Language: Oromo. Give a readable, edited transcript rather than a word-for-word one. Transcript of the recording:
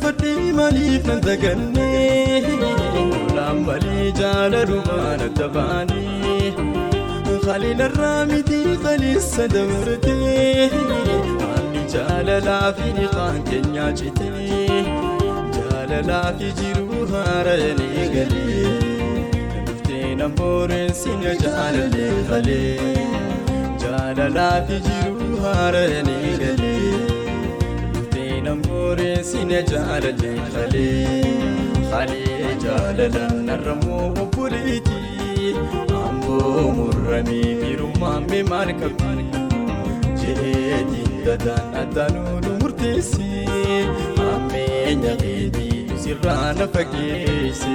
fadhi maaliif nan daganne Olaan malee jaaladhumaan adda baane Khaliil irraa miti khaleessa dabartee Aanni jaalalaa fi dhiqaan keenyaa citee Jaalalaa fi jiruu haaranii galee Dhuftee nan boorensine jaalallee halee Jaalalaa fi jiruu haaranii galee Dhuftee nan boorensine jaalallee halee Halee jaalalaan narramoo obboleetii Amboo murramii firummaame maal qabdi Jeetiin dadaan addaanuu murteessee Ammeenya keetii sirraa na fageesse